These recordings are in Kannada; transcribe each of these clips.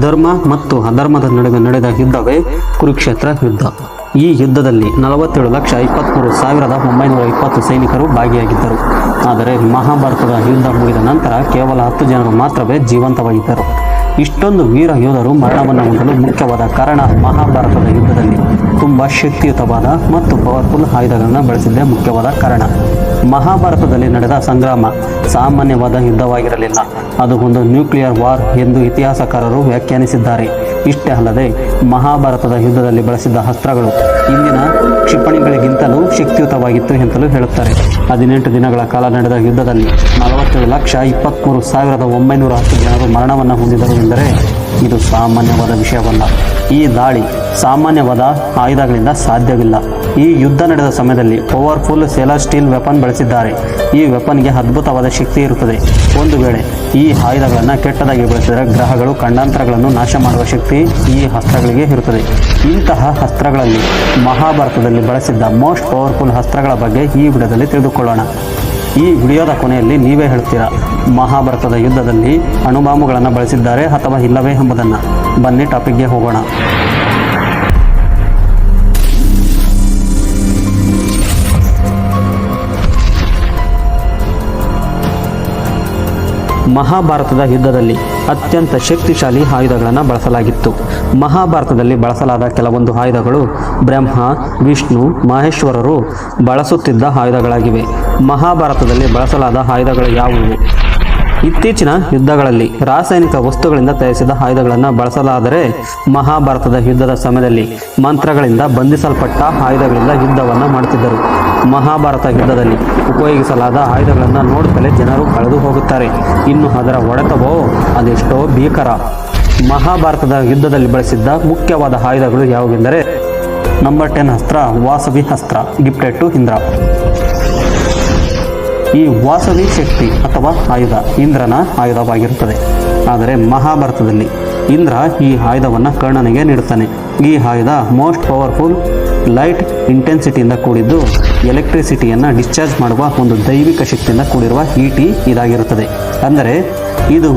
ಧರ್ಮ ಮತ್ತು ಅಧರ್ಮದ ನಡುವೆ ನಡೆದ ಯುದ್ಧವೇ ಕುರುಕ್ಷೇತ್ರ ಯುದ್ಧ. ಈ ಯುದ್ಧದಲ್ಲಿ 47,23,920 ಸೈನಿಕರು ಭಾಗಿಯಾಗಿದ್ದರು. ಆದರೆ ಮಹಾಭಾರತದ ಯುದ್ಧ ಮುಗಿದ ನಂತರ ಕೇವಲ 10 ಜನರು ಮಾತ್ರವೇ ಜೀವಂತವಾಗಿದ್ದರು. ಇಷ್ಟೊಂದು ವೀರ ಯೋಧರು ಮರಣವನ್ನು ಹೊಂದಲು ಮುಖ್ಯವಾದ ಕಾರಣ ಮಹಾಭಾರತದ ಯುದ್ಧದಲ್ಲಿ ತುಂಬ ಶಕ್ತಿಯುತವಾದ ಮತ್ತು ಪವರ್ಫುಲ್ ಆಯುಧಗಳನ್ನು ಬಳಸಿದ್ದೇ ಮುಖ್ಯವಾದ ಕಾರಣ. ಮಹಾಭಾರತದಲ್ಲಿ ನಡೆದ ಸಂಗ್ರಾಮ ಸಾಮಾನ್ಯವಾದ ಯುದ್ಧವಾಗಿರಲಿಲ್ಲ, ಅದು ಒಂದು ನ್ಯೂಕ್ಲಿಯರ್ ವಾರ್ ಎಂದು ಇತಿಹಾಸಕಾರರು ವ್ಯಾಖ್ಯಾನಿಸಿದ್ದಾರೆ. ಇಷ್ಟೇ ಅಲ್ಲದೆ ಮಹಾಭಾರತದ ಯುದ್ಧದಲ್ಲಿ ಬಳಸಿದ್ದ ಅಸ್ತ್ರಗಳು ಇಂದಿನ ಕ್ಷಿಪಣಿಗಳಿಗಿಂತಲೂ ಶಕ್ತಿಯುತವಾಗಿತ್ತು ಎಂತಲೂ ಹೇಳುತ್ತಾರೆ. 18 ದಿನಗಳ ಕಾಲ ನಡೆದ ಯುದ್ಧದಲ್ಲಿ 47,23,910 ಜನರು ಮರಣವನ್ನು ಹೊಂದಿದರು ಎಂದರೆ ಇದು ಸಾಮಾನ್ಯವಾದ ವಿಷಯವಲ್ಲ. ಈ ದಾಳಿ ಸಾಮಾನ್ಯವಾದ ಆಯುಧಗಳಿಂದ ಸಾಧ್ಯವಿಲ್ಲ. ಈ ಯುದ್ಧ ನಡೆದ ಸಮಯದಲ್ಲಿ ಪವರ್ಫುಲ್ ಸೆಲೆಸ್ಟಿಯಲ್ ವೆಪನ್ ಬಳಸಿದ್ದಾರೆ. ಈ ವೆಪನ್ಗೆ ಅದ್ಭುತವಾದ ಶಕ್ತಿ ಇರುತ್ತದೆ. ಒಂದು ವೇಳೆ ಈ ಆಯುಧಗಳನ್ನು ಕೆಟ್ಟದಾಗಿ ಬಳಸಿದರೆ ಗ್ರಹಗಳು ಖಂಡಾಂತರಗಳನ್ನು ನಾಶ ಮಾಡುವ ಶಕ್ತಿ ಈ ಅಸ್ತ್ರಗಳಿಗೆ ಇರುತ್ತದೆ. ಇಂತಹ ಅಸ್ತ್ರಗಳಲ್ಲಿ ಮಹಾಭಾರತದಲ್ಲಿ ಬಳಸಿದ್ದ ಮೋಸ್ಟ್ ಪವರ್ಫುಲ್ ಅಸ್ತ್ರಗಳ ಬಗ್ಗೆ ಈ ವಿಡಿಯೋದಲ್ಲಿ ತಿಳಿದುಕೊಳ್ಳೋಣ. ಈ ವಿಡಿಯೋದ ಕೊನೆಯಲ್ಲಿ ನೀವೇ ಹೇಳ್ತೀರಾ, ಮಹಾಭಾರತದ ಯುದ್ಧದಲ್ಲಿ ಅಣುಬಾಂಬುಗಳನ್ನು ಬಳಸಿದ್ದಾರೆ ಅಥವಾ ಇಲ್ಲವೇ ಎಂಬುದನ್ನು. ಬನ್ನಿ ಟಾಪಿಕ್ಗೆ ಹೋಗೋಣ. ಮಹಾಭಾರತದ ಯುದ್ಧದಲ್ಲಿ ಅತ್ಯಂತ ಶಕ್ತಿಶಾಲಿ ಆಯುಧಗಳನ್ನು ಬಳಸಲಾಗಿತ್ತು. ಮಹಾಭಾರತದಲ್ಲಿ ಬಳಸಲಾದ ಕೆಲವೊಂದು ಆಯುಧಗಳು ಬ್ರಹ್ಮ, ವಿಷ್ಣು, ಮಹೇಶ್ವರರು ಬಳಸುತ್ತಿದ್ದ ಆಯುಧಗಳಾಗಿವೆ. ಮಹಾಭಾರತದಲ್ಲಿ ಬಳಸಲಾದ ಆಯುಧಗಳು ಯಾವುವು? ಇತ್ತೀಚಿನ ಯುದ್ಧಗಳಲ್ಲಿ ರಾಸಾಯನಿಕ ವಸ್ತುಗಳಿಂದ ತಯಾರಿಸಿದ ಆಯುಧಗಳನ್ನು ಬಳಸಲಾದರೆ, ಮಹಾಭಾರತದ ಯುದ್ಧದ ಸಮಯದಲ್ಲಿ ಮಂತ್ರಗಳಿಂದ ಬಂಧಿಸಲ್ಪಟ್ಟ ಆಯುಧಗಳಿಂದ ಯುದ್ಧವನ್ನು ಮಾಡುತ್ತಿದ್ದರು. ಮಹಾಭಾರತ ಯುದ್ಧದಲ್ಲಿ ಉಪಯೋಗಿಸಲಾದ ಆಯುಧಗಳನ್ನು ನೋಡುತ್ತಲೇ ಜನರು ಕಳೆದು ಹೋಗುತ್ತಾರೆ. ಇನ್ನು ಅದರ ಹೊಡೆತವೋ ಅದೆಷ್ಟೋ ಭೀಕರ. ಮಹಾಭಾರತದ ಯುದ್ಧದಲ್ಲಿ ಬಳಸಿದ್ದ ಮುಖ್ಯವಾದ ಆಯುಧಗಳು ಯಾವುವೆಂದರೆ, ನಂಬರ್ 10 ಅಸ್ತ್ರ ವಾಸವಿ ಅಸ್ತ್ರ, ಗಿಫ್ಟೆಡ್ ಟು ಇಂದ್ರ. ಈ ವಾಸವಿ ಶಕ್ತಿ ಅಥವಾ ಆಯುಧ ಇಂದ್ರನ ಆಯುಧವಾಗಿರುತ್ತದೆ. ಆದರೆ ಮಹಾಭಾರತದಲ್ಲಿ ಇಂದ್ರ ಈ ಆಯುಧವನ್ನು ಕರ್ಣನಿಗೆ ನೀಡುತ್ತಾನೆ. ಈ ಆಯುಧ ಮೋಸ್ಟ್ ಪವರ್ಫುಲ್ ಲೈಟ್ ಇಂಟೆನ್ಸಿಟಿಯಿಂದ ಕೂಡಿದ್ದು ಎಲೆಕ್ಟ್ರಿಸಿಟಿಯನ್ನು ಡಿಸ್ಚಾರ್ಜ್ ಮಾಡುವ ಒಂದು ದೈವಿಕ ಶಕ್ತಿಯಿಂದ ಕೂಡಿರುವ ಈಟಿ ಇದಾಗಿರುತ್ತದೆ. ಅಂದರೆ ಇದು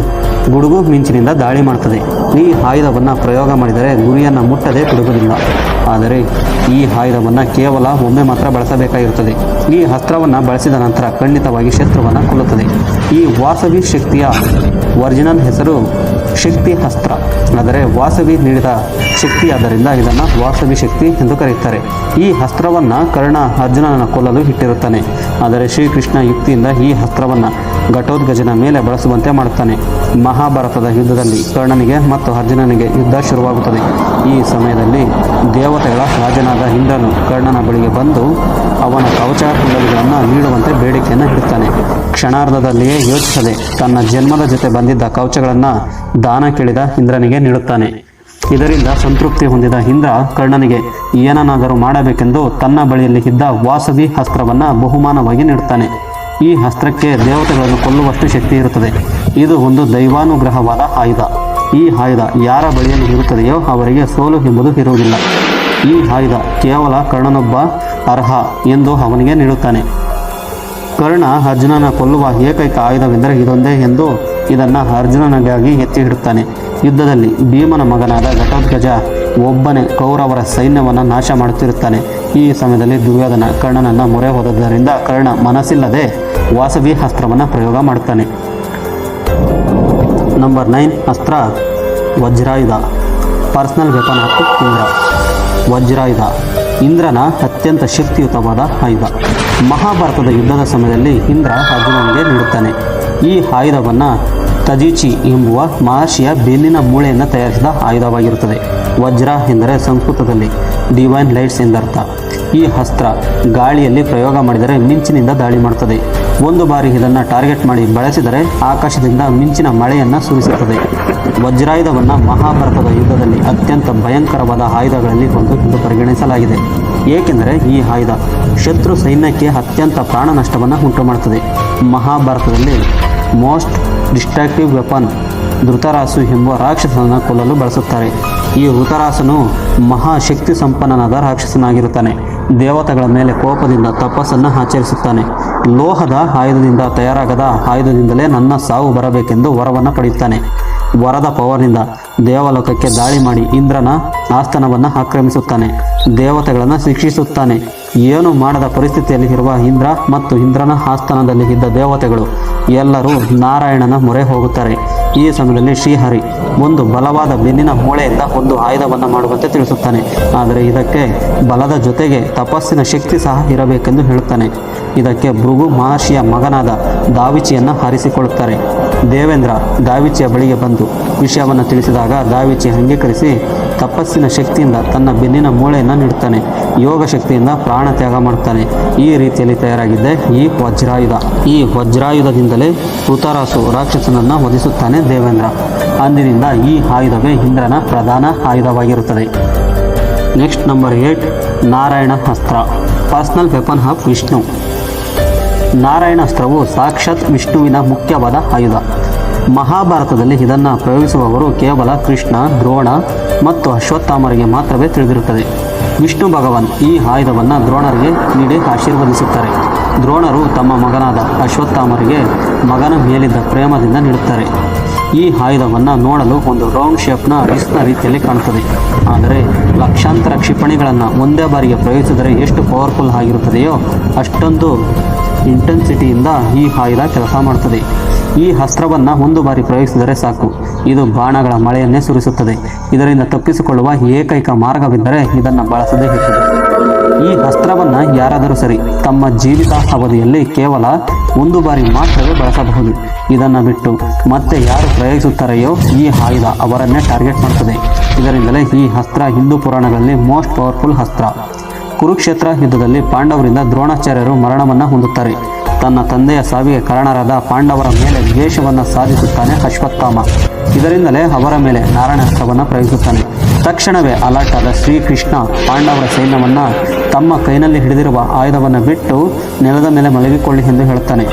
ಗುಡುಗು ಮಿಂಚಿನಿಂದ ದಾಳಿ ಮಾಡುತ್ತದೆ. ಈ ಆಯುಧವನ್ನು ಪ್ರಯೋಗ ಮಾಡಿದರೆ ಗುರಿಯನ್ನು ಮುಟ್ಟದೆ ಬಿಡುವುದಿಲ್ಲ. ಆದರೆ ಈ ಆಯುಧವನ್ನು ಕೇವಲ ಒಮ್ಮೆ ಮಾತ್ರ ಬಳಸಬೇಕಾಗಿರುತ್ತದೆ. ಈ ಅಸ್ತ್ರವನ್ನು ಬಳಸಿದ ನಂತರ ಖಂಡಿತವಾಗಿ ಶತ್ರುವನ್ನು ಕೊಲ್ಲುತ್ತದೆ. ಈ ವಾಸವಿ ಶಕ್ತಿಯ ಒರಿಜಿನಲ್ ಹೆಸರು ಶಕ್ತಿ ಅಸ್ತ್ರ. ಆದರೆ ವಾಸವಿ ನೀಡಿದ ಶಕ್ತಿ ಆದ್ದರಿಂದ ಇದನ್ನು ವಾಸವಿ ಶಕ್ತಿ ಎಂದು ಕರೆಯುತ್ತಾರೆ. ಈ ಅಸ್ತ್ರವನ್ನು ಕರ್ಣ ಅರ್ಜುನನ ಕೊಲ್ಲಲು ಇಟ್ಟಿರುತ್ತಾನೆ. ಆದರೆ ಶ್ರೀಕೃಷ್ಣ ಯುಕ್ತಿಯಿಂದ ಈ ಅಸ್ತ್ರವನ್ನು ಘಟೋತ್ಕಚನ ಮೇಲೆ ಬಳಸುವಂತೆ ಮಾಡುತ್ತಾನೆ. ಮಹಾಭಾರತದ ಯುದ್ಧದಲ್ಲಿ ಕರ್ಣನಿಗೆ ಮತ್ತು ಅರ್ಜುನನಿಗೆ ಯುದ್ಧ ಶುರುವಾಗುತ್ತದೆ. ಈ ಸಮಯದಲ್ಲಿ ದೇವತೆಗಳ ರಾಜನಾದ ಇಂದ್ರನು ಕರ್ಣನ ಬಳಿಗೆ ಬಂದು ಅವನ ಕವಚ ಕುಂಡಲಿಗಳನ್ನು ನೀಡುವಂತೆ ಬೇಡಿಕೆಯನ್ನು ಇಡುತ್ತಾನೆ. ಕ್ಷಣಾರ್ಧದಲ್ಲಿಯೇ ಯೋಚಿಸದೆ ತನ್ನ ಜನ್ಮದ ಜೊತೆ ಬಂದಿದ್ದ ಕವಚಗಳನ್ನು ದಾನ ಕೇಳಿದ ಇಂದ್ರನಿಗೆ ನೀಡುತ್ತಾನೆ. ಇದರಿಂದ ಸಂತೃಪ್ತಿ ಹೊಂದಿದ ಇಂದ್ರ ಕರ್ಣನಿಗೆ ಏನನ್ನಾದರೂ ಮಾಡಬೇಕೆಂದು ತನ್ನ ಬಳಿಯಲ್ಲಿ ಇದ್ದ ವಾಸವಿ ಅಸ್ತ್ರವನ್ನು ಬಹುಮಾನವಾಗಿ ನೀಡುತ್ತಾನೆ. ಈ ಅಸ್ತ್ರಕ್ಕೆ ದೇವತೆಗಳನ್ನು ಕೊಲ್ಲುವಷ್ಟು ಶಕ್ತಿ ಇರುತ್ತದೆ. ಇದು ಒಂದು ದೈವಾನುಗ್ರಹವಾದ ಆಯುಧ. ಈ ಆಯುಧ ಯಾರ ಬಳಿಯಲ್ಲಿ ಇರುತ್ತದೆಯೋ ಅವರಿಗೆ ಸೋಲು ಎಂಬುದು ಇರುವುದಿಲ್ಲ. ಈ ಆಯುಧ ಕೇವಲ ಕರ್ಣನೊಬ್ಬ ಅರ್ಹ ಎಂದು ಅವನಿಗೆ ನೀಡುತ್ತಾನೆ. ಕರ್ಣ ಅರ್ಜುನನ ಕೊಲ್ಲುವ ಏಕೈಕ ಆಯುಧವೆಂದರೆ ಇದೊಂದೇ ಎಂದು ಇದನ್ನು ಅರ್ಜುನನಿಗಾಗಿ ಎತ್ತಿ ಇಡುತ್ತಾನೆ. ಯುದ್ಧದಲ್ಲಿ ಭೀಮನ ಮಗನಾದ ಘಟೋತ್ಕಚ ಒಬ್ಬನೇ ಕೌರವರ ಸೈನ್ಯವನ್ನು ನಾಶ ಮಾಡುತ್ತಿರುತ್ತಾನೆ. ಈ ಸಮಯದಲ್ಲಿ ದುರ್ಯೋಧನ ಕರ್ಣನನ್ನು ಮೊರೆ ಹೋದದ್ದರಿಂದ ಕರ್ಣ ಮನಸ್ಸಿಲ್ಲದೆ ವಾಸವಿ ಅಸ್ತ್ರವನ್ನು ಪ್ರಯೋಗ ಮಾಡುತ್ತಾನೆ. ನಂಬರ್ 9 ಅಸ್ತ್ರ ವಜ್ರಾಯುಧ, ಪರ್ಸನಲ್ ವೆಪನ್ ಆಫ್ ಇಂದ್ರ. ವಜ್ರಾಯುಧ ಇಂದ್ರನ ಅತ್ಯಂತ ಶಕ್ತಿಯುತವಾದ ಆಯುಧ. ಮಹಾಭಾರತದ ಯುದ್ಧದ ಸಮಯದಲ್ಲಿ ಇಂದ್ರ ಅರ್ಜುನನಿಗೆ ನೀಡುತ್ತಾನೆ. ಈ ಆಯುಧವನ್ನು ತಜೀಚಿ ಎಂಬುವ ಮಹರ್ಷಿಯ ಬೆನ್ನಿನ ಮೂಳೆಯನ್ನು ತಯಾರಿಸಿದ ಆಯುಧವಾಗಿರುತ್ತದೆ. ವಜ್ರ ಎಂದರೆ ಸಂಸ್ಕೃತದಲ್ಲಿ ಡಿವೈನ್ ಲೈಟ್ಸ್ ಎಂದರ್ಥ. ಈ ಅಸ್ತ್ರ ಗಾಳಿಯಲ್ಲಿ ಪ್ರಯೋಗ ಮಾಡಿದರೆ ಮಿಂಚಿನಿಂದ ದಾಳಿ ಮಾಡುತ್ತದೆ. ಒಂದು ಬಾರಿ ಇದನ್ನು ಟಾರ್ಗೆಟ್ ಮಾಡಿ ಬಳಸಿದರೆ ಆಕಾಶದಿಂದ ಮಿಂಚಿನ ಮಳೆಯನ್ನು ಸುರಿಸುತ್ತದೆ. ವಜ್ರಾಯುಧವನ್ನು ಮಹಾಭಾರತದ ಯುದ್ಧದಲ್ಲಿ ಅತ್ಯಂತ ಭಯಂಕರವಾದ ಆಯುಧಗಳಲ್ಲಿ ಒಂದು ಎಂದು ಪರಿಗಣಿಸಲಾಗಿದೆ. ಏಕೆಂದರೆ ಈ ಆಯುಧ ಶತ್ರು ಸೈನ್ಯಕ್ಕೆ ಅತ್ಯಂತ ಪ್ರಾಣ ನಷ್ಟವನ್ನು ಉಂಟು ಮಾಡುತ್ತದೆ. ಮಹಾಭಾರತದಲ್ಲಿ ಮೋಸ್ಟ್ ಡಿಸ್ಟ್ರಕ್ಟಿವ್ ವೆಪನ್ ಧೃತರಾಸು ಎಂಬ ರಾಕ್ಷಸನನ್ನು ಕೊಲ್ಲಲು ಬಳಸುತ್ತಾರೆ. ಈ ಧೃತರಾಸನು ಮಹಾಶಕ್ತಿ ಸಂಪನ್ನನಾದ ರಾಕ್ಷಸನಾಗಿರುತ್ತಾನೆ. ದೇವತೆಗಳ ಮೇಲೆ ಕೋಪದಿಂದ ತಪಸ್ಸನ್ನು ಆಚರಿಸುತ್ತಾನೆ. ಲೋಹದ ಆಯುಧದಿಂದ ತಯಾರಾಗದ ಆಯುಧದಿಂದಲೇ ನನ್ನ ಸಾವು ಬರಬೇಕೆಂದು ವರವನ್ನು ಪಡೆಯುತ್ತಾನೆ. ವರದ ಪವರ್ನಿಂದ ದೇವಲೋಕಕ್ಕೆ ದಾಳಿ ಮಾಡಿ ಇಂದ್ರನ ಆಸ್ಥಾನವನ್ನು ಆಕ್ರಮಿಸುತ್ತಾನೆ. ದೇವತೆಗಳನ್ನು ಶಿಕ್ಷಿಸುತ್ತಾನೆ. ಏನು ಮಾಡದ ಪರಿಸ್ಥಿತಿಯಲ್ಲಿ ಇರುವ ಇಂದ್ರ ಮತ್ತು ಇಂದ್ರನ ಆಸ್ಥಾನದಲ್ಲಿ ಇದ್ದ ದೇವತೆಗಳು ಎಲ್ಲರೂ ನಾರಾಯಣನ ಮೊರೆ ಹೋಗುತ್ತಾರೆ. ಈ ಸಮಯದಲ್ಲಿ ಶ್ರೀಹರಿ ಒಂದು ಬಲವಾದ ಬೆನ್ನಿನ ಮೂಳೆಯಿಂದ ಒಂದು ಆಯುಧವನ್ನು ಮಾಡುವಂತೆ ತಿಳಿಸುತ್ತಾನೆ. ಆದರೆ ಇದಕ್ಕೆ ಬಲದ ಜೊತೆಗೆ ತಪಸ್ಸಿನ ಶಕ್ತಿ ಸಹ ಇರಬೇಕೆಂದು ಹೇಳುತ್ತಾನೆ. ಇದಕ್ಕೆ ಭೃಗು ಮಹರ್ಷಿಯ ಮಗನಾದ ದಾವಿಚಿಯನ್ನು ಆರಿಸಿಕೊಳ್ಳುತ್ತಾರೆ. ದೇವೇಂದ್ರ ದಾವಿಚಿಯ ಬಳಿಗೆ ಬಂದು ವಿಷಯವನ್ನು ತಿಳಿಸಿದಾಗ ದಾವಿಚಿ ಅಂಗೀಕರಿಸಿ ತಪಸ್ಸಿನ ಶಕ್ತಿಯಿಂದ ತನ್ನ ಬೆನ್ನಿನ ಮೂಳೆಯನ್ನು ನೀಡುತ್ತಾನೆ. ಯೋಗ ಶಕ್ತಿಯಿಂದ ಪ್ರಾಣ ತ್ಯಾಗ ಮಾಡುತ್ತಾನೆ. ಈ ರೀತಿಯಲ್ಲಿ ತಯಾರಾಗಿದ್ದೆ ಈ ವಜ್ರಾಯುಧ. ಈ ವಜ್ರಾಯುಧದಿಂದಲೇ ಋತರಾಸು ರಾಕ್ಷಸನನ್ನು ವಧಿಸುತ್ತಾನೆ ದೇವೇಂದ್ರ. ಅಂದಿನಿಂದ ಈ ಆಯುಧವೇ ಇಂದ್ರನ ಪ್ರಧಾನ ಆಯುಧವಾಗಿರುತ್ತದೆ. Next number 8, Narayana Astra, personal weapon of Vishnu. Narayana ಅಸ್ತ್ರವು ಸಾಕ್ಷಾತ್ ವಿಷ್ಣುವಿನ ಮುಖ್ಯವಾದ ಆಯುಧ. ಮಹಾಭಾರತದಲ್ಲಿ ಇದನ್ನು ಪ್ರಯೋಗಿಸುವವರು ಕೇವಲ ಕೃಷ್ಣ, ದ್ರೋಣ ಮತ್ತು ಅಶ್ವತ್ಥಾಮರಿಗೆ ಮಾತ್ರವೇ ತಿಳಿದಿರುತ್ತದೆ. ವಿಷ್ಣು ಭಗವಾನ್ ಈ ಆಯುಧವನ್ನು ದ್ರೋಣರಿಗೆ ನೀಡಿ ಆಶೀರ್ವದಿಸುತ್ತಾರೆ. ದ್ರೋಣರು ತಮ್ಮ ಮಗನಾದ ಅಶ್ವತ್ಥಾಮರಿಗೆ ಮಗನ ಮೇಲಿದ್ದ ಪ್ರೇಮದಿಂದ ನೀಡುತ್ತಾರೆ. ಈ ಆಯುಧವನ್ನು ನೋಡಲು ಒಂದು ರೌಂಡ್ ಶೇಪ್ನ ಡಿಸ್ಕ್ನ ರೀತಿಯಲ್ಲಿ ಕಾಣುತ್ತದೆ. ಆದರೆ ಲಕ್ಷಾಂತರ ಕ್ಷಿಪಣಿಗಳನ್ನು ಒಂದೇ ಬಾರಿಗೆ ಪ್ರಯೋಗಿಸಿದರೆ ಎಷ್ಟು ಪವರ್ಫುಲ್ ಆಗಿರುತ್ತದೆಯೋ ಅಷ್ಟೊಂದು ಇಂಟೆನ್ಸಿಟಿಯಿಂದ ಈ ಆಯುಧ ಕೆಲಸ ಮಾಡುತ್ತದೆ. ಈ ಅಸ್ತ್ರವನ್ನು ಒಂದು ಬಾರಿ ಪ್ರಯೋಗಿಸಿದರೆ ಸಾಕು, ಇದು ಬಾಣಗಳ ಮಳೆಯನ್ನೇ ಸುರಿಸುತ್ತದೆ. ಇದರಿಂದ ತಪ್ಪಿಸಿಕೊಳ್ಳುವ ಏಕೈಕ ಮಾರ್ಗವೆಂದರೆ ಇದನ್ನು ಬಳಸದೇ ಇರುತ್ತದೆ. ಈ ಅಸ್ತ್ರವನ್ನು ಯಾರಾದರೂ ಸರಿ ತಮ್ಮ ಜೀವಿತ ಅವಧಿಯಲ್ಲಿ ಕೇವಲ ಒಂದು ಬಾರಿ ಮಾತ್ರವೇ ಬಳಸಬಹುದು. ಇದನ್ನು ಬಿಟ್ಟು ಮತ್ತೆ ಯಾರು ಪ್ರಯೋಗಿಸುತ್ತಾರೆಯೋ ಈ ಆಯುಧ ಅವರನ್ನೇ ಟಾರ್ಗೆಟ್ ಮಾಡುತ್ತದೆ. ಇದರಿಂದಲೇ ಈ ಅಸ್ತ್ರ ಹಿಂದೂ ಪುರಾಣಗಳಲ್ಲಿ ಮೋಸ್ಟ್ ಪವರ್ಫುಲ್ ಅಸ್ತ್ರ. ಕುರುಕ್ಷೇತ್ರ ಯುದ್ಧದಲ್ಲಿ ಪಾಂಡವರಿಂದ ದ್ರೋಣಾಚಾರ್ಯರು ಮರಣವನ್ನು ಹೊಂದುತ್ತಾರೆ. ತನ್ನ ತಂದೆಯ ಸಾವಿಗೆ ಕಾರಣರಾದ ಪಾಂಡವರ ಮೇಲೆ ದ್ವೇಷವನ್ನು ಸಾಧಿಸುತ್ತಾನೆ ಅಶ್ವತ್ಥಾಮ. ಇದರಿಂದಲೇ ಅವರ ಮೇಲೆ ನಾರಾಯಣಾಸ್ತ್ರವನ್ನು ಪ್ರಯೋಗಿಸುತ್ತಾನೆ. ತಕ್ಷಣವೇ ಅಲರ್ಟ್ ಆದ ಶ್ರೀಕೃಷ್ಣ ಪಾಂಡವರ ಸೈನ್ಯವನ್ನು ತಮ್ಮ ಕೈನಲ್ಲಿ ಹಿಡಿದಿರುವ ಆಯುಧವನ್ನು ಬಿಟ್ಟು ನೆಲದ ಮೇಲೆ ಮಲಗಿಕೊಳ್ಳಿ ಎಂದು ಹೇಳುತ್ತಾನೆ.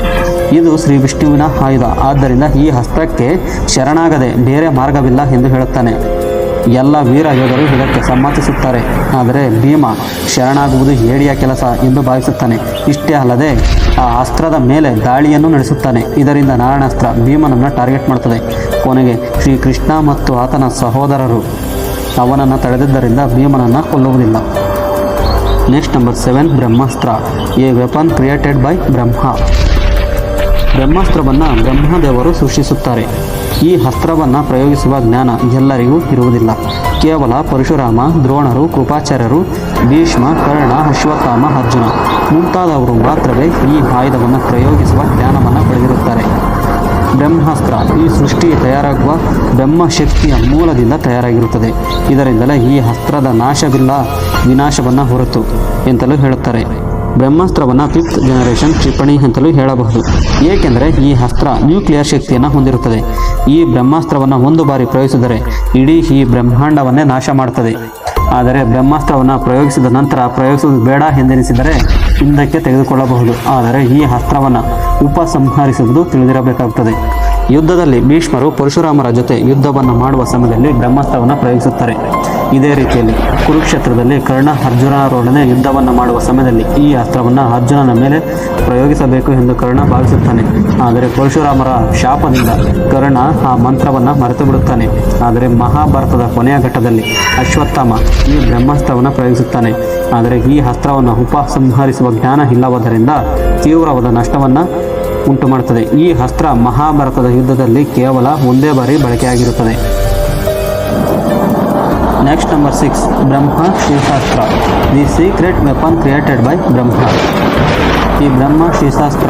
ಇದು ಶ್ರೀ ವಿಷ್ಣುವಿನ ಆಯುಧ, ಆದ್ದರಿಂದ ಈ ಅಸ್ತ್ರಕ್ಕೆ ಶರಣಾಗದೆ ಬೇರೆ ಮಾರ್ಗವಿಲ್ಲ ಎಂದು ಹೇಳುತ್ತಾನೆ. ಎಲ್ಲ ವೀರ ಯೋಧರು ಇದಕ್ಕೆ ಸಮ್ಮತಿಸುತ್ತಾರೆ. ಆದರೆ ಭೀಮ ಶರಣಾಗುವುದು ಹೇಡಿಯ ಕೆಲಸ ಎಂದು ಭಾವಿಸುತ್ತಾನೆ. ಇಷ್ಟೇ ಅಲ್ಲದೆ ಆ ಅಸ್ತ್ರದ ಮೇಲೆ ದಾಳಿಯನ್ನು ನಡೆಸುತ್ತಾನೆ. ಇದರಿಂದ ನಾರಾಯಣಾಸ್ತ್ರ ಭೀಮನನ್ನು ಟಾರ್ಗೆಟ್ ಮಾಡುತ್ತದೆ. ಕೊನೆಗೆ ಶ್ರೀಕೃಷ್ಣ ಮತ್ತು ಆತನ ಸಹೋದರರು ಅವನನ್ನು ತಡೆದಿದ್ದರಿಂದ ಭೀಮನನ್ನು ಕೊಲ್ಲುವುದಿಲ್ಲ. Next number 7, Brahmastra, a weapon created by Brahma. ಬ್ರಹ್ಮಾಸ್ತ್ರವನ್ನು ಬ್ರಹ್ಮದೇವರು ಸೃಷ್ಟಿಸುತ್ತಾರೆ. ಈ ಅಸ್ತ್ರವನ್ನು ಪ್ರಯೋಗಿಸುವ ಜ್ಞಾನ ಎಲ್ಲರಿಗೂ ಇರುವುದಿಲ್ಲ. ಕೇವಲ ಪರಶುರಾಮ, ದ್ರೋಣರು, ಕೃಪಾಚಾರ್ಯರು, ಭೀಷ್ಮ, ಕರ್ಣ, ಅಶ್ವತ್ಥಾಮ, ಅರ್ಜುನ ಮುಂತಾದವರು ಮಾತ್ರವೇ ಈ ಆಯುಧವನ್ನು ಪ್ರಯೋಗಿಸುವ ಜ್ಞಾನವನ್ನು ಪಡೆದಿರುತ್ತಾರೆ. ಬ್ರಹ್ಮಾಸ್ತ್ರ ಈ ಸೃಷ್ಟಿ ತಯಾರಾಗುವ ಬ್ರಹ್ಮಶಕ್ತಿಯ ಮೂಲದಿಂದ ತಯಾರಾಗಿರುತ್ತದೆ. ಇದರಿಂದಲೇ ಈ ಅಸ್ತ್ರದ ನಾಶವಿಲ್ಲ, ವಿನಾಶವನ್ನು ಹೊರತು ಎಂತಲೂ ಹೇಳುತ್ತಾರೆ. ಬ್ರಹ್ಮಾಸ್ತ್ರವನ್ನು 5th ಜನರೇಷನ್ ಕ್ಷಿಪಣಿ ಅಂತಲೂ ಹೇಳಬಹುದು. ಏಕೆಂದರೆ ಈ ಅಸ್ತ್ರ ನ್ಯೂಕ್ಲಿಯರ್ ಶಕ್ತಿಯನ್ನು ಹೊಂದಿರುತ್ತದೆ. ಈ ಬ್ರಹ್ಮಾಸ್ತ್ರವನ್ನು ಒಂದು ಬಾರಿ ಪ್ರಯೋಗಿಸಿದರೆ ಇಡೀ ಈ ಬ್ರಹ್ಮಾಂಡವನ್ನೇ ನಾಶ ಮಾಡುತ್ತದೆ. ಆದರೆ ಬ್ರಹ್ಮಾಸ್ತ್ರವನ್ನು ಪ್ರಯೋಗಿಸಿದ ನಂತರ ಪ್ರಯೋಗಿಸುವುದು ಬೇಡ ಎಂದೆನಿಸಿದರೆ ಹಿಂದಕ್ಕೆ ತೆಗೆದುಕೊಳ್ಳಬಹುದು. ಆದರೆ ಈ ಅಸ್ತ್ರವನ್ನು ಉಪಸಂಹರಿಸುವುದು ತಿಳಿದಿರಬೇಕಾಗುತ್ತದೆ. ಯುದ್ಧದಲ್ಲಿ ಭೀಷ್ಮರು ಪರಶುರಾಮರ ಜೊತೆ ಯುದ್ಧವನ್ನು ಮಾಡುವ ಸಮಯದಲ್ಲಿ ಬ್ರಹ್ಮಾಸ್ತ್ರವನ್ನು ಪ್ರಯೋಗಿಸುತ್ತಾರೆ. ಇದೇ ರೀತಿಯಲ್ಲಿ ಕುರುಕ್ಷೇತ್ರದಲ್ಲಿ ಕರ್ಣ ಅರ್ಜುನರೊಡನೆ ಯುದ್ಧವನ್ನು ಮಾಡುವ ಸಮಯದಲ್ಲಿ ಈ ಅಸ್ತ್ರವನ್ನು ಅರ್ಜುನನ ಮೇಲೆ ಪ್ರಯೋಗಿಸಬೇಕು ಎಂದು ಕರ್ಣ ಭಾವಿಸುತ್ತಾನೆ. ಆದರೆ ಪರಶುರಾಮರ ಶಾಪದಿಂದ ಕರ್ಣ ಆ ಮಂತ್ರವನ್ನು ಮರೆತು ಬಿಡುತ್ತಾನೆ. ಆದರೆ ಮಹಾಭಾರತದ ಕೊನೆಯ ಘಟ್ಟದಲ್ಲಿ ಅಶ್ವತ್ಥಾಮ ಈ ಬ್ರಹ್ಮಾಸ್ತ್ರವನ್ನು ಪ್ರಯೋಗಿಸುತ್ತಾನೆ. ಆದರೆ ಈ ಅಸ್ತ್ರವನ್ನು ಉಪಸಂಹರಿಸುವ ಜ್ಞಾನ ಇಲ್ಲವಾದ್ದರಿಂದ ತೀವ್ರವಾದ ನಷ್ಟವನ್ನು ಉಂಟು ಮಾಡುತ್ತದೆ. ಈ ಅಸ್ತ್ರ ಮಹಾಭಾರತದ ಯುದ್ಧದಲ್ಲಿ ಕೇವಲ ಒಂದೇ ಬಾರಿ ಬಳಕೆಯಾಗಿರುತ್ತದೆ. Next number 6, Brahma Shirshastra, the secret weapon created by Brahma. ಈ ಬ್ರಹ್ಮ ಶೀರ್ಷಾಸ್ತ್ರ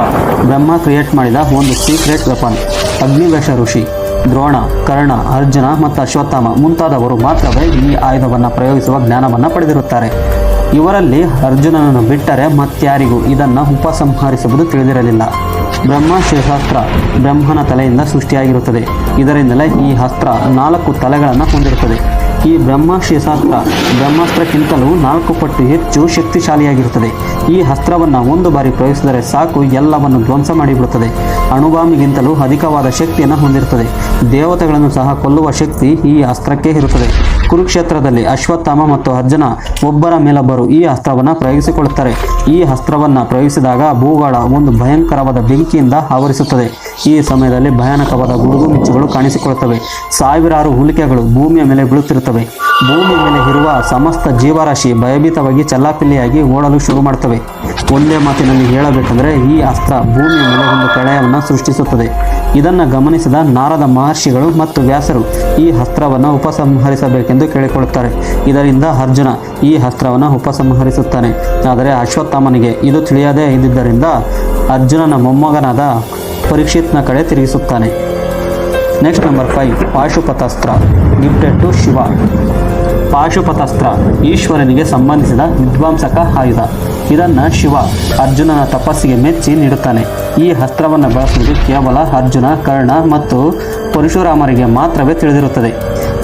ಬ್ರಹ್ಮ ಕ್ರಿಯೇಟ್ ಮಾಡಿದ ಒಂದು ಸೀಕ್ರೆಟ್ ವೆಪನ್. ಅಗ್ನಿವೇಶ ಋಷಿ, ದ್ರೋಣ, ಕರ್ಣ, ಅರ್ಜುನ ಮತ್ತು ಅಶ್ವತ್ಥಾಮ ಮುಂತಾದವರು ಮಾತ್ರವೇ ಈ ಆಯುಧವನ್ನು ಪ್ರಯೋಗಿಸುವ ಜ್ಞಾನವನ್ನು ಪಡೆದಿರುತ್ತಾರೆ. ಇವರಲ್ಲಿ ಅರ್ಜುನನನ್ನು ಬಿಟ್ಟರೆ ಮತ್ಯಾರಿಗೂ ಇದನ್ನು ಉಪಸಂಹರಿಸುವುದು ತಿಳಿದಿರಲಿಲ್ಲ. ಬ್ರಹ್ಮ ಶೀರ್ಷಾಸ್ತ್ರ ಬ್ರಹ್ಮನ ತಲೆಯಿಂದ ಸೃಷ್ಟಿಯಾಗಿರುತ್ತದೆ. ಇದರಿಂದಲೇ ಈ ಅಸ್ತ್ರ 4 ತಲೆಗಳನ್ನು ಹೊಂದಿರುತ್ತದೆ. ಈ ಬ್ರಹ್ಮಶಿರಾಸ್ತ್ರ ಬ್ರಹ್ಮಾಸ್ತ್ರಕ್ಕಿಂತಲೂ 4 ಪಟ್ಟು ಹೆಚ್ಚು ಶಕ್ತಿಶಾಲಿಯಾಗಿರುತ್ತದೆ. ಈ ಅಸ್ತ್ರವನ್ನು ಒಂದು ಬಾರಿ ಪ್ರಯೋಗಿಸಿದರೆ ಸಾಕು, ಎಲ್ಲವನ್ನು ಧ್ವಂಸ ಮಾಡಿಬಿಡುತ್ತದೆ. ಅಣುಬಾಂಬಿಗಿಂತಲೂ ಅಧಿಕವಾದ ಶಕ್ತಿಯನ್ನು ಹೊಂದಿರುತ್ತದೆ. ದೇವತೆಗಳನ್ನು ಸಹ ಕೊಲ್ಲುವ ಶಕ್ತಿ ಈ ಅಸ್ತ್ರಕ್ಕೆ ಇರುತ್ತದೆ. ಕುರುಕ್ಷೇತ್ರದಲ್ಲಿ ಅಶ್ವತ್ಥಾಮ ಮತ್ತು ಅರ್ಜುನ ಒಬ್ಬರ ಮೇಲೊಬ್ಬರು ಈ ಅಸ್ತ್ರವನ್ನು ಪ್ರಯೋಗಿಸಿಕೊಳ್ಳುತ್ತಾರೆ. ಈ ಅಸ್ತ್ರವನ್ನು ಪ್ರಯೋಗಿಸಿದಾಗ ಭೂಗೋಳ ಒಂದು ಭಯಂಕರವಾದ ಬೆಂಕಿಯಿಂದ ಆವರಿಸುತ್ತದೆ. ಈ ಸಮಯದಲ್ಲಿ ಭಯಾನಕವಾದ ಗುಡುಗು ಮಿಂಚುಗಳು ಕಾಣಿಸಿಕೊಳ್ಳುತ್ತವೆ. ಸಾವಿರಾರು ಉಲ್ಕೆಗಳು ಭೂಮಿಯ ಮೇಲೆ ಬೀಳುತ್ತಿರುತ್ತವೆ. ಭೂಮಿಯ ಮೇಲೆ ಇರುವ ಸಮಸ್ತ ಜೀವರಾಶಿ ಭಯಭೀತವಾಗಿ ಚಲ್ಲಾಪಿಲ್ಲಿಯಾಗಿ ಓಡಲು ಶುರು ಮಾಡುತ್ತವೆ. ಒಂದೇ ಮಾತಿನಲ್ಲಿ ಹೇಳಬೇಕೆಂದರೆ ಈ ಅಸ್ತ್ರ ಭೂಮಿಯ ಮೇಲೆ ಒಂದು ಪ್ರಳಯವನ್ನು ಸೃಷ್ಟಿಸುತ್ತದೆ. ಇದನ್ನು ಗಮನಿಸಿದ ನಾರದ ಮಹರ್ಷಿಗಳು ಮತ್ತು ವ್ಯಾಸರು ಈ ಅಸ್ತ್ರವನ್ನು ಉಪಸಂಹರಿಸಬೇಕೆಂದು ಕೇಳಿಕೊಳ್ಳುತ್ತಾರೆ. ಇದರಿಂದ ಅರ್ಜುನ ಈ ಅಸ್ತ್ರವನ್ನು ಉಪಸಂಹರಿಸುತ್ತಾನೆ. ಆದರೆ ಅಶ್ವತ್ಥಾಮನಿಗೆ ಇದು ತಿಳಿಯದೇ ಇದ್ದುದರಿಂದ ಅರ್ಜುನನ ಮೊಮ್ಮಗನಾದ ಪರೀಕ್ಷಿತ್ನ ಕಡೆ ತಿರುಗಿಸುತ್ತಾನೆ. Next number 5, Pashupatastra gifted to Shiva. Pashupatastra ಈಶ್ವರನಿಗೆ ಸಂಬಂಧಿಸಿದ ವಿಧ್ವಂಸಕ ಆಯುಧ. ಇದನ್ನು ಶಿವ ಅರ್ಜುನನ ತಪಸ್ಸಿಗೆ ಮೆಚ್ಚಿ ನೀಡುತ್ತಾನೆ. ಈ ಅಸ್ತ್ರವನ್ನು ಬಳಸುವುದು ಕೇವಲ ಅರ್ಜುನ, ಕರ್ಣ ಮತ್ತು ಪರಶುರಾಮರಿಗೆ ಮಾತ್ರವೇ ತಿಳಿದಿರುತ್ತದೆ.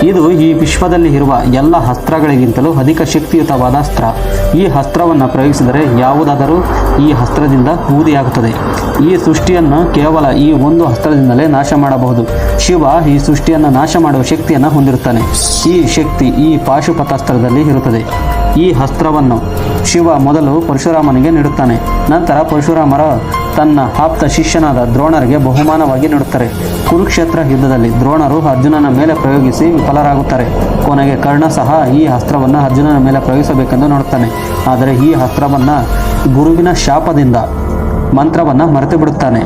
ಇದು ಈ ವಿಶ್ವದಲ್ಲಿ ಇರುವ ಎಲ್ಲ ಅಸ್ತ್ರಗಳಿಗಿಂತಲೂ ಅಧಿಕ ಶಕ್ತಿಯುತವಾದ ಅಸ್ತ್ರ. ಈ ಅಸ್ತ್ರವನ್ನು ಪ್ರಯೋಗಿಸಿದರೆ ಯಾವುದಾದರೂ ಈ ಅಸ್ತ್ರದಿಂದ ಬೂದಿಯಾಗುತ್ತದೆ. ಈ ಸೃಷ್ಟಿಯನ್ನು ಕೇವಲ ಈ ಒಂದು ಅಸ್ತ್ರದಿಂದಲೇ ನಾಶ ಮಾಡಬಹುದು. ಶಿವ ಈ ಸೃಷ್ಟಿಯನ್ನು ನಾಶ ಮಾಡುವ ಶಕ್ತಿಯನ್ನು ಹೊಂದಿರುತ್ತಾನೆ. ಈ ಶಕ್ತಿ ಈ ಪಾಶುಪತಾಸ್ತ್ರದಲ್ಲಿ ಇರುತ್ತದೆ. ಈ ಅಸ್ತ್ರವನ್ನು ಶಿವ ಮೊದಲು ಪರಶುರಾಮನಿಗೆ ನೀಡುತ್ತಾನೆ. ನಂತರ ಪರಶುರಾಮರ ತನ್ನ ಆಪ್ತ ಶಿಷ್ಯನಾದ ದ್ರೋಣರಿಗೆ ಬಹುಮಾನವಾಗಿ ನೀಡುತ್ತಾರೆ. ಕುರುಕ್ಷೇತ್ರ ಯುದ್ಧದಲ್ಲಿ ದ್ರೋಣರು ಅರ್ಜುನನ ಮೇಲೆ ಪ್ರಯೋಗಿಸಿ ವಿಫಲರಾಗುತ್ತಾರೆ. ಕೊನೆಗೆ ಕರ್ಣ ಸಹ ಈ ಅಸ್ತ್ರವನ್ನು ಅರ್ಜುನನ ಮೇಲೆ ಪ್ರಯೋಗಿಸಬೇಕೆಂದು ನೋಡುತ್ತಾನೆ. ಆದರೆ ಈ ಅಸ್ತ್ರವನ್ನು ಗುರುವಿನ ಶಾಪದಿಂದ ಮಂತ್ರವನ್ನು ಮರೆತು ಬಿಡುತ್ತಾನೆ.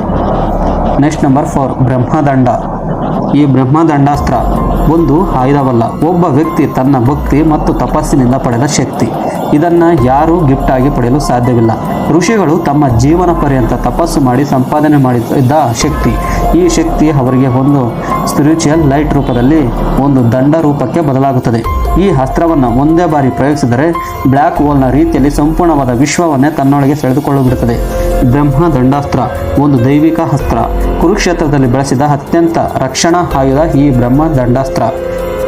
Next number 4, Brahmadanda. ಈ ಬ್ರಹ್ಮದಂಡಾಸ್ತ್ರ ಒಂದು ಆಯುಧವಲ್ಲ, ಒಬ್ಬ ವ್ಯಕ್ತಿ ತನ್ನ ಭಕ್ತಿ ಮತ್ತು ತಪಸ್ಸಿನಿಂದ ಪಡೆದ ಶಕ್ತಿ. ಇದನ್ನು ಯಾರೂ ಗಿಫ್ಟ್ ಆಗಿ ಪಡೆಯಲು ಸಾಧ್ಯವಿಲ್ಲ. ಋಷಿಗಳು ತಮ್ಮ ಜೀವನ ಪರ್ಯಂತ ತಪಸ್ಸು ಮಾಡಿ ಸಂಪಾದನೆ ಮಾಡಿದ್ದ ಶಕ್ತಿ. ಈ ಶಕ್ತಿ ಅವರಿಗೆ ಒಂದು ಸ್ಪಿರಿಚುವಲ್ ಲೈಟ್ ರೂಪದಲ್ಲಿ ಒಂದು ದಂಡ ರೂಪಕ್ಕೆ ಬದಲಾಗುತ್ತದೆ. ಈ ಅಸ್ತ್ರವನ್ನು ಒಂದೇ ಬಾರಿ ಪ್ರಯೋಗಿಸಿದರೆ ಬ್ಲ್ಯಾಕ್ ಹೋಲ್ನ ರೀತಿಯಲ್ಲಿ ಸಂಪೂರ್ಣವಾದ ವಿಶ್ವವನ್ನೇ ತನ್ನೊಳಗೆ ಸೆಳೆದುಕೊಳ್ಳುಬಿಡುತ್ತದೆ. ಬ್ರಹ್ಮದಂಡಾಸ್ತ್ರ ಒಂದು ದೈವಿಕ ಅಸ್ತ್ರ. ಕುರುಕ್ಷೇತ್ರದಲ್ಲಿ ಬಳಸಿದ ಅತ್ಯಂತ ರಕ್ಷಣಾ ಆಯುಧ ಈ ಬ್ರಹ್ಮದಂಡಾಸ್ತ್ರ.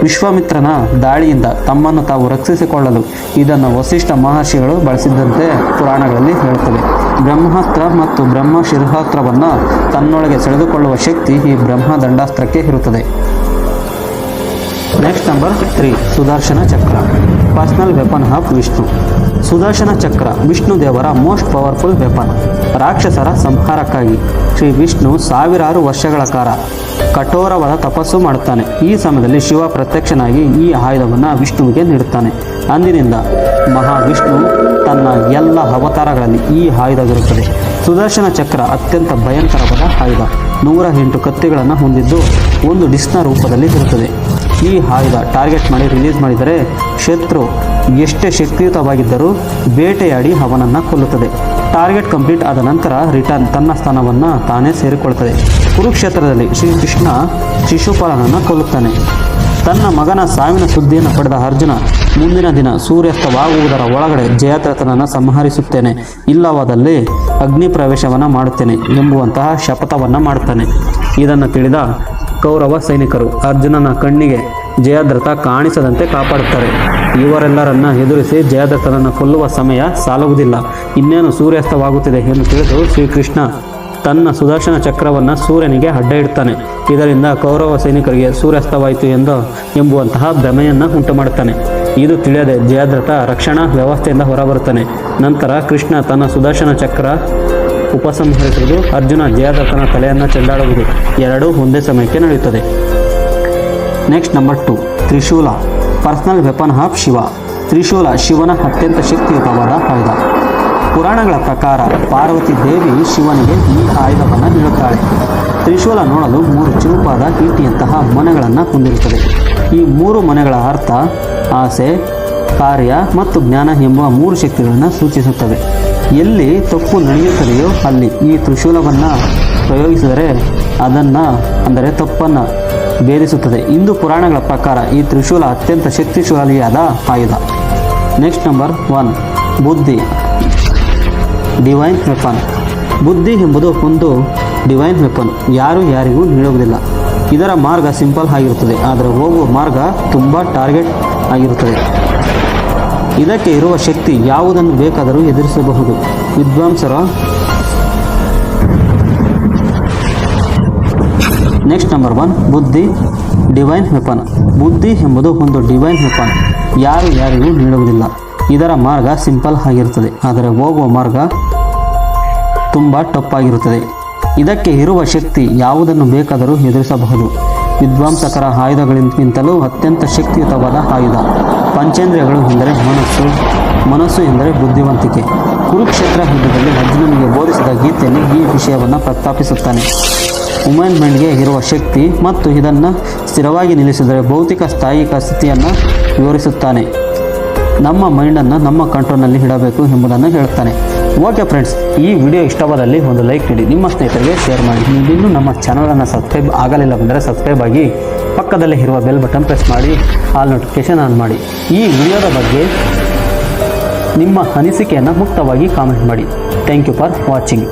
ವಿಶ್ವಾಮಿತ್ರನ ದಾಳಿಯಿಂದ ತಮ್ಮನ್ನು ತಾವು ರಕ್ಷಿಸಿಕೊಳ್ಳಲು ಇದನ್ನು ವಸಿಷ್ಠ ಮಹರ್ಷಿಗಳು ಬಳಸಿದ್ದಂತೆ ಪುರಾಣಗಳಲ್ಲಿ ಹೇಳುತ್ತವೆ. ಬ್ರಹ್ಮಾಸ್ತ್ರ ಮತ್ತು ಬ್ರಹ್ಮಶಿರಾಸ್ತ್ರವನ್ನು ತನ್ನೊಳಗೆ ಸೆಳೆದುಕೊಳ್ಳುವ ಶಕ್ತಿ ಈ ಬ್ರಹ್ಮದಂಡಾಸ್ತ್ರಕ್ಕೆ ಇರುತ್ತದೆ. Next number 3, Sudarshana Chakra. Personal weapon of Vishnu. Sudarshana Chakra Vishnu ದೇವರ ಮೋಸ್ಟ್ ಪವರ್ಫುಲ್ ವೆಪನ್. ರಾಕ್ಷಸರ ಸಂಹಾರಕ್ಕಾಗಿ ಶ್ರೀ ವಿಷ್ಣು ಸಾವಿರಾರು ವರ್ಷಗಳ ಕಾಲ ಕಠೋರವಾದ ತಪಸ್ಸು ಮಾಡುತ್ತಾನೆ. ಈ ಸಮಯದಲ್ಲಿ ಶಿವ ಪ್ರತ್ಯಕ್ಷನಾಗಿ ಈ ಆಯುಧವನ್ನು ವಿಷ್ಣುವಿಗೆ ನೀಡುತ್ತಾನೆ. ಅಂದಿನಿಂದ ಮಹಾವಿಷ್ಣು ತನ್ನ ಎಲ್ಲ ಅವತಾರಗಳಲ್ಲಿ ಈ ಆಯುಧವಿರುತ್ತದೆ. ಸುದರ್ಶನ ಚಕ್ರ ಅತ್ಯಂತ ಭಯಂಕರವಾದ ಆಯುಧ. 108 ಕತ್ತಿಗಳನ್ನು ಹೊಂದಿದ್ದು ಒಂದು ಡಿಸ್ಕ್ನ ರೂಪದಲ್ಲಿ ಇರುತ್ತದೆ. ಈ ಆಯುಧ ಟಾರ್ಗೆಟ್ ಮಾಡಿ ರಿಲೀಸ್ ಮಾಡಿದರೆ ಶತ್ರು ಎಷ್ಟೇ ಶಕ್ತಿಯುತವಾಗಿದ್ದರೂ ಬೇಟೆಯಾಡಿ ಅವನನ್ನು ಕೊಲ್ಲುತ್ತದೆ. ಟಾರ್ಗೆಟ್ ಕಂಪ್ಲೀಟ್ ಆದ ನಂತರ ರಿಟರ್ನ್ ತನ್ನ ಸ್ಥಾನವನ್ನು ತಾನೇ ಸೇರಿಕೊಳ್ಳುತ್ತದೆ. ಕುರುಕ್ಷೇತ್ರದಲ್ಲಿ ಶ್ರೀಕೃಷ್ಣ ಶಿಶುಪಾಲನನ್ನು ಕೊಲ್ಲುತ್ತಾನೆ. ತನ್ನ ಮಗನ ಸಾವಿನ ಸುದ್ದಿಯನ್ನು ಪಡೆದ ಅರ್ಜುನ ಮುಂದಿನ ದಿನ ಸೂರ್ಯಾಸ್ತವಾಗುವುದರ ಒಳಗಡೆ ಜಯದ್ರಥನನ್ನು ಸಂಹರಿಸುತ್ತೇನೆ, ಇಲ್ಲವಾದಲ್ಲಿ ಅಗ್ನಿ ಪ್ರವೇಶವನ್ನು ಮಾಡುತ್ತೇನೆ ಎಂಬುವಂತಹ ಶಪಥವನ್ನು ಮಾಡುತ್ತಾನೆ. ಇದನ್ನು ತಿಳಿದ ಕೌರವ ಸೈನಿಕರು ಅರ್ಜುನನ ಕಣ್ಣಿಗೆ ಜಯದ್ರಥ ಕಾಣಿಸದಂತೆ ಕಾಪಾಡುತ್ತಾರೆ. ಇವರೆಲ್ಲರನ್ನ ಎದುರಿಸಿ ಜಯದ್ರಥನನ್ನು ಕೊಲ್ಲುವ ಸಮಯ ಸಾಲುವುದಿಲ್ಲ. ಇನ್ನೇನು ಸೂರ್ಯಾಸ್ತವಾಗುತ್ತಿದೆ ಎಂದು ತಿಳಿದು ಶ್ರೀಕೃಷ್ಣ ತನ್ನ ಸುದರ್ಶನ ಚಕ್ರವನ್ನು ಸೂರ್ಯನಿಗೆ ಅಡ್ಡ ಇಡುತ್ತಾನೆ. ಇದರಿಂದ ಕೌರವ ಸೈನಿಕರಿಗೆ ಸೂರ್ಯಾಸ್ತವಾಯಿತು ಎಂಬುವಂತಹ ಭ್ರಮೆಯನ್ನು ಉಂಟು ಮಾಡುತ್ತಾನೆ. ಇದು ತಿಳಿಯದೆ ಜಯದ್ರಥ ರಕ್ಷಣಾ ವ್ಯವಸ್ಥೆಯಿಂದ ಹೊರಬರುತ್ತಾನೆ. ನಂತರ ಕೃಷ್ಣ ತನ್ನ ಸುದರ್ಶನ ಚಕ್ರ ಉಪಸಂಹರಿಸುವುದು, ಅರ್ಜುನ ಜಯದ್ರಥನ ತಲೆಯನ್ನು ಚೆಂಡಾಡುವುದು ಎರಡೂ ಒಂದೇ ಸಮಯಕ್ಕೆ ನಡೆಯುತ್ತದೆ. Next number 2, Trishula. Personal weapon of Shiva. Trishula ಶಿವನ ಅತ್ಯಂತ ಶಕ್ತಿಯುತವಾದ ಆಯುಧ. ಪುರಾಣಗಳ ಪ್ರಕಾರ ಪಾರ್ವತಿ ದೇವಿ ಶಿವನಿಗೆ ಈ ಆಯುಧವನ್ನು ನೀಡುತ್ತಾಳೆ. ತ್ರಿಶೂಲ ನೋಡಲು 3 ಚೂಪಾದ ಈಟಿಯಂತಹ ಮೊನೆಗಳನ್ನು ಹೊಂದಿರುತ್ತದೆ. ಈ 3 ಮೊನೆಗಳ ಅರ್ಥ ಆಸೆ, ಕಾರ್ಯ ಮತ್ತು ಜ್ಞಾನ ಎಂಬ 3 ಶಕ್ತಿಗಳನ್ನು ಸೂಚಿಸುತ್ತವೆ. ಎಲ್ಲಿ ತಪ್ಪು ನಡೆಯುತ್ತದೆಯೋ ಅಲ್ಲಿ ಈ ತ್ರಿಶೂಲವನ್ನು ಪ್ರಯೋಗಿಸಿದರೆ ಅಂದರೆ ತಪ್ಪನ್ನು ಭೇದಿಸುತ್ತದೆ. ಇಂದು ಪುರಾಣಗಳ ಪ್ರಕಾರ ಈ ತ್ರಿಶೂಲ ಅತ್ಯಂತ ಶಕ್ತಿಶಾಲಿಯಾದ ಆಯುಧ. ನೆಕ್ಸ್ಟ್ ನಂಬರ್ 1, ಬುದ್ಧಿ. Divine weapon. ಬುದ್ಧಿ ಎಂಬುದು ಒಂದು ಡಿವೈನ್ ವೆಪನ್. ಯಾರಿಗೂ ನೀಡುವುದಿಲ್ಲ. ಇದರ ಮಾರ್ಗ ಸಿಂಪಲ್ ಆಗಿರುತ್ತದೆ, ಆದರೆ ಹೋಗುವ ಮಾರ್ಗ ತುಂಬ ಟಾರ್ಗೆಟ್ ಆಗಿರುತ್ತದೆ. ಇದಕ್ಕೆ ಇರುವ ಶಕ್ತಿ ಯಾವುದನ್ನು ಬೇಕಾದರೂ ಎದುರಿಸಬಹುದು. ವಿದ್ವಾಂಸರ ನೆಕ್ಸ್ಟ್ ನಂಬರ್ 1 ಬುದ್ಧಿ ಡಿವೈನ್ ವೆಪನ್. ಬುದ್ಧಿ ಎಂಬುದು ಒಂದು ಡಿವೈನ್ ವೆಪನ್. ಯಾರಿಗೂ ನೀಡುವುದಿಲ್ಲ. ಇದರ ಮಾರ್ಗ ಸಿಂಪಲ್ ಆಗಿರುತ್ತದೆ, ಆದರೆ ಹೋಗುವ ಮಾರ್ಗ ತುಂಬ ಟಫ್ ಆಗಿರುತ್ತದೆ. ಇದಕ್ಕೆ ಇರುವ ಶಕ್ತಿ ಯಾವುದನ್ನು ಬೇಕಾದರೂ ಎದುರಿಸಬಹುದು. ವಿದ್ವಾಂಸಕರ ಆಯುಧಗಳಿಗಿಂತಲೂ ಅತ್ಯಂತ ಶಕ್ತಿಯುತವಾದ ಆಯುಧ. ಪಂಚೇಂದ್ರಿಯಗಳು ಎಂದರೆ ಮನಸ್ಸು ಎಂದರೆ ಬುದ್ಧಿವಂತಿಕೆ. ಕುರುಕ್ಷೇತ್ರ ಯುದ್ಧದಲ್ಲಿ ಅರ್ಜುನನಿಗೆ ಬೋಧಿಸಿದ ಗೀತೆಯಲ್ಲಿ ಈ ವಿಷಯವನ್ನು ಪ್ರಸ್ತಾಪಿಸುತ್ತಾನೆ. ವುಮನ್ ಮೈಂಡ್ಗೆ ಇರುವ ಶಕ್ತಿ ಮತ್ತು ಇದನ್ನು ಸ್ಥಿರವಾಗಿ ನಿಲ್ಲಿಸಿದರೆ ಭೌತಿಕ ಸ್ಥಾಯಿಕ ಸ್ಥಿತಿಯನ್ನು ವಿವರಿಸುತ್ತಾನೆ. ನಮ್ಮ ಮೈಂಡನ್ನು ನಮ್ಮ ಕಂಟ್ರೋಲ್ನಲ್ಲಿ ಇಡಬೇಕು ಎಂಬುದನ್ನು ಹೇಳುತ್ತಾನೆ. ಓಕೆ ಫ್ರೆಂಡ್ಸ್, ಈ ವಿಡಿಯೋ ಇಷ್ಟವಾದಲ್ಲಿ ಒಂದು ಲೈಕ್ ನೀಡಿ, ನಿಮ್ಮ ಸ್ನೇಹಿತರಿಗೆ ಶೇರ್ ಮಾಡಿ. ನೀವಿನ್ನೂ ನಮ್ಮ ಚಾನಲನ್ನು ಸಬ್ಸ್ಕ್ರೈಬ್ ಆಗಲಿಲ್ಲವೆಂದರೆ ಸಬ್ಸ್ಕ್ರೈಬ್ ಆಗಿ ಪಕ್ಕದಲ್ಲಿ ಇರುವ ಬೆಲ್ ಬಟನ್ ಪ್ರೆಸ್ ಮಾಡಿ ಆಲ್ ನೋಟಿಫಿಕೇಷನ್ ಆನ್ ಮಾಡಿ. ಈ ವಿಡಿಯೋದ ಬಗ್ಗೆ ನಿಮ್ಮ ಅನಿಸಿಕೆಯನ್ನು ಮುಕ್ತವಾಗಿ ಕಾಮೆಂಟ್ ಮಾಡಿ. Thank you for watching.